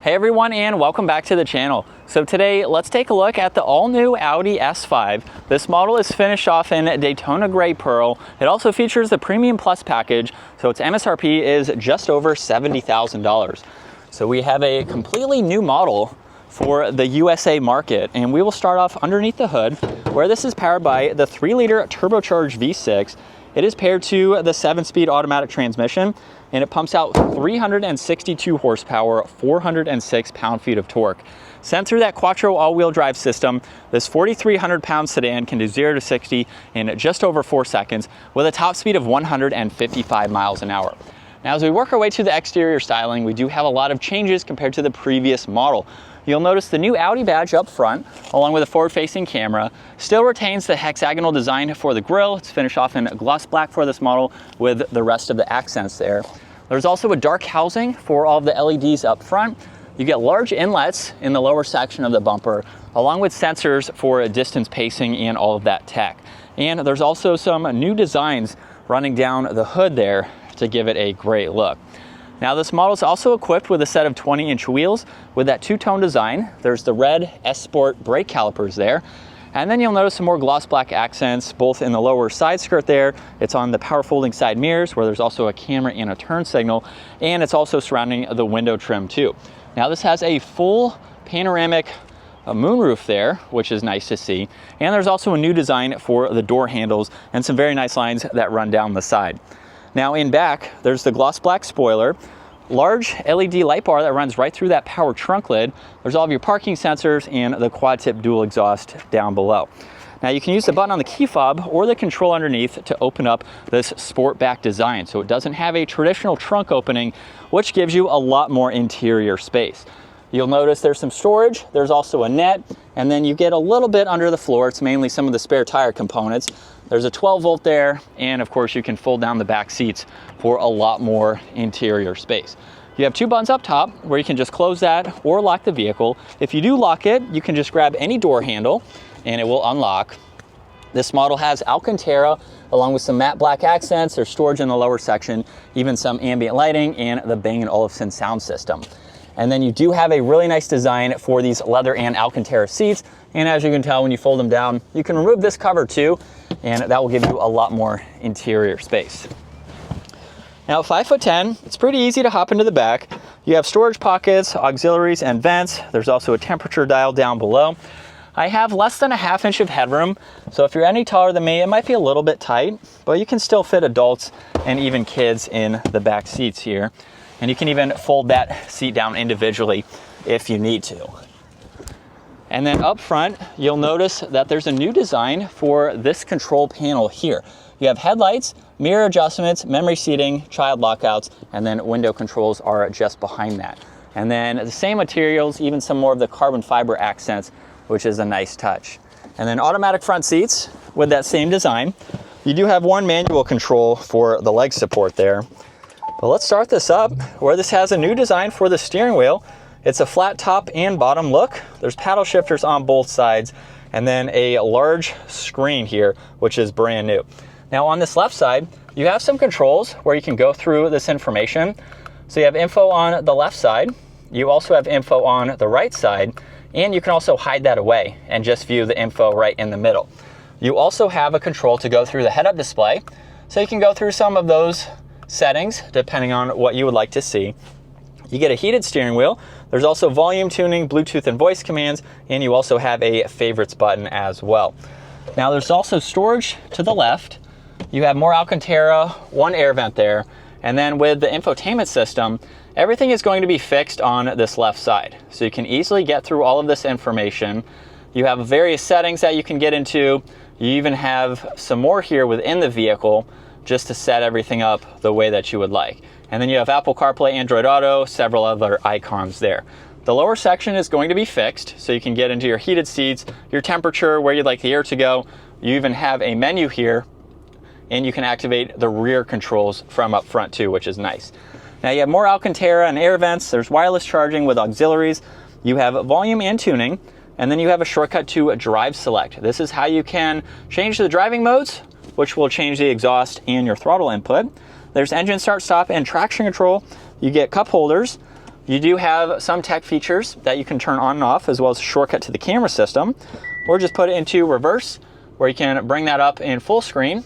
Hey everyone, and welcome back to the channel. So today, let's take a look at the all-new Audi S5. This model is finished off in Daytona Gray Pearl. It also features the Premium Plus package, so its MSRP is just over $70,000. So we have a completely new model for the USA market, and we will start off underneath the hood, where this is powered by the 3-liter turbocharged V6. It is paired to the 7-speed automatic transmission, and it pumps out 362 horsepower, 406 pound-feet of torque. Sent through that Quattro all-wheel drive system, this 4,300-pound sedan can do 0 to 60 in just over 4 seconds with a top speed of 155 miles an hour. Now, as we work our way to the exterior styling, we do have a lot of changes compared to the previous model. You'll notice the new Audi badge up front, along with a forward-facing camera, still retains the hexagonal design for the grille. It's finished off in gloss black for this model with the rest of the accents there. There's also a dark housing for all of the LEDs up front. You get large inlets in the lower section of the bumper, along with sensors for distance pacing and all of that tech. And there's also some new designs running down the hood there to give it a great look. Now, this model is also equipped with a set of 20-inch wheels with that two-tone design. There's the red S-Sport brake calipers there. And then you'll notice some more gloss black accents, both in the lower side skirt there. It's on the power folding side mirrors, where there's also a camera and a turn signal, and it's also surrounding the window trim too. Now, this has a full panoramic moonroof there, which is nice to see. And there's also a new design for the door handles and some very nice lines that run down the side. Now, in back, there's the gloss black spoiler, large LED light bar that runs right through that power trunk lid. There's all of your parking sensors and the quad tip dual exhaust down below. Now, you can use the button on the key fob or the control underneath to open up this sportback design. So it doesn't have a traditional trunk opening, which gives you a lot more interior space. You'll notice there's some storage, there's also a net, and then you get a little bit under the floor. It's mainly some of the spare tire components. There's a 12-volt there, and of course you can fold down the back seats for a lot more interior space. You have two buttons up top where you can just close that or lock the vehicle. If you do lock it, you can just grab any door handle and it will unlock. This model has Alcantara along with some matte black accents. There's storage in the lower section, even some ambient lighting, and the Bang & Olufsen sound system. And then you do have a really nice design for these leather and Alcantara seats. And as you can tell, when you fold them down, you can remove this cover too, and that will give you a lot more interior space. Now, 5'10", it's pretty easy to hop into the back. You have storage pockets, auxiliaries, and vents. There's also a temperature dial down below. I have less than a ½ inch of headroom, so if you're any taller than me, it might be a little bit tight, but you can still fit adults and even kids in the back seats here. And you can even fold that seat down individually if you need to. And then up front, you'll notice that there's a new design for this control panel here. You have headlights, mirror adjustments, memory seating, child lockouts, and then window controls are just behind that. And then the same materials, even some more of the carbon fiber accents, which is a nice touch. And then automatic front seats with that same design. You do have one manual control for the leg support there. But let's start this up where this has a new design for the steering wheel. It's a flat top and bottom look. There's paddle shifters on both sides, and then a large screen here, which is brand new. Now, on this left side, you have some controls where you can go through this information. So you have info on the left side. You also have info on the right side, and you can also hide that away and just view the info right in the middle. You also have a control to go through the head-up display. So you can go through some of those settings depending on what you would like to see. You get a heated steering wheel. There's also volume tuning, Bluetooth and voice commands, and you also have a favorites button as well. Now, there's also storage to the left. You have more Alcantara, one air vent there, and then with the infotainment system, everything is going to be fixed on this left side. So you can easily get through all of this information. You have various settings that you can get into. You even have some more here within the vehicle just to set everything up the way that you would like. And then you have Apple CarPlay, Android Auto, several other icons there. The lower section is going to be fixed, so you can get into your heated seats, your temperature, where you'd like the air to go. You even have a menu here, and you can activate the rear controls from up front too, which is nice. Now, you have more Alcantara and air vents. There's wireless charging with auxiliaries. You have volume and tuning, and then you have a shortcut to drive select. This is how you can change the driving modes, which will change the exhaust and your throttle input. There's engine start, stop, and traction control. You get cup holders, You do have some tech features that you can turn on and off, as well as a shortcut to the camera system, or just put it into reverse, where you can bring that up in full screen,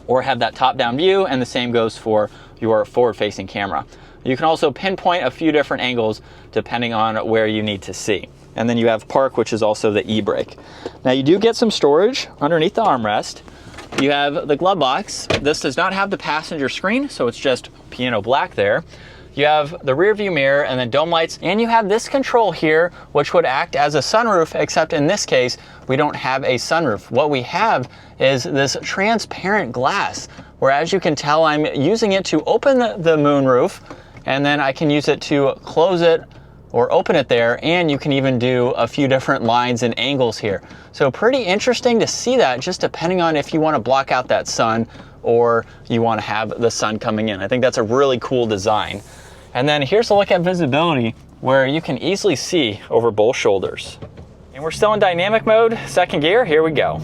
or have that top-down view, and the same goes for your forward-facing camera. You can also pinpoint a few different angles depending on where you need to see. And then you have park, which is also the e-brake. Now you do get some storage underneath the armrest. You have the glove box. This does not have the passenger screen, so it's just piano black there. You have the rear view mirror and then dome lights, and you have this control here, which would act as a sunroof, except in this case, we don't have a sunroof. What we have is this transparent glass, where as you can tell, I'm using it to open the moonroof, and then I can use it to close it or open it there, and you can even do a few different lines and angles here. So pretty interesting to see that, just depending on if you want to block out that sun or you want to have the sun coming in. I think that's a really cool design. And then here's a look at visibility, where you can easily see over both shoulders. And we're still in dynamic mode, second gear, here we go.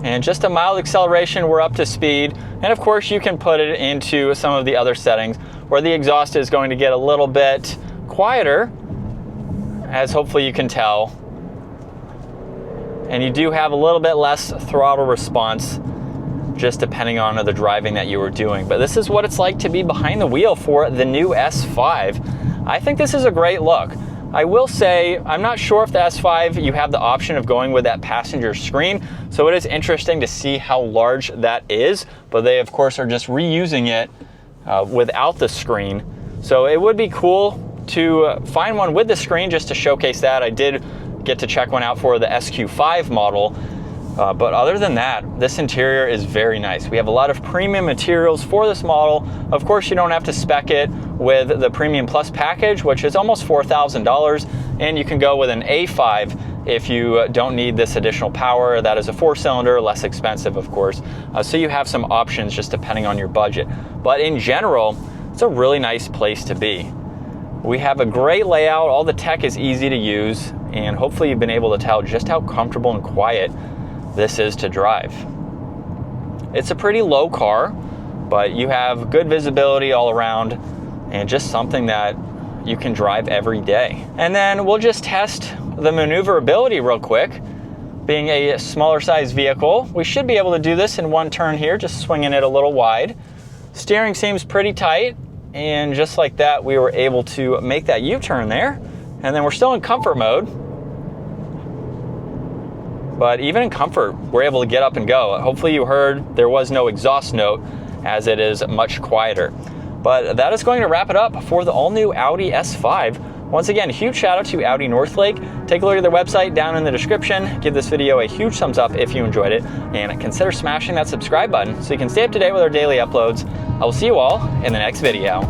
And just a mild acceleration, we're up to speed. And of course you can put it into some of the other settings where the exhaust is going to get a little bit quieter, as hopefully you can tell. And you do have a little bit less throttle response, just depending on the driving that you were doing. But this is what it's like to be behind the wheel for the new S5. I think this is a great look. I will say, I'm not sure if the S5, you have the option of going with that passenger screen, so it is interesting to see how large that is, but they of course are just reusing it without the screen. So it would be cool to find one with the screen just to showcase that. I did get to check one out for the SQ5 model, but other than that, this interior is very nice. We have a lot of premium materials for this model. Of course, you don't have to spec it with the Premium Plus package, which is almost $4,000, and you can go with an A5 if you don't need this additional power. That is a 4-cylinder, less expensive, of course. So you have some options just depending on your budget. But in general, it's a really nice place to be. We have a great layout, all the tech is easy to use, and hopefully you've been able to tell just how comfortable and quiet this is to drive. It's a pretty low car, but you have good visibility all around and just something that you can drive every day. And then we'll just test the maneuverability real quick. Being a smaller size vehicle, we should be able to do this in one turn here, just swinging it a little wide. Steering seems pretty tight, and just like that, we were able to make that U-turn there. And then we're still in comfort mode. But even in comfort, we're able to get up and go. Hopefully you heard there was no exhaust note, as it is much quieter. But that is going to wrap it up for the all-new Audi S5. Once again, huge shout out to Audi Northlake. Take a look at their website down in the description. Give this video a huge thumbs up if you enjoyed it, and consider smashing that subscribe button so you can stay up to date with our daily uploads. I will see you all in the next video.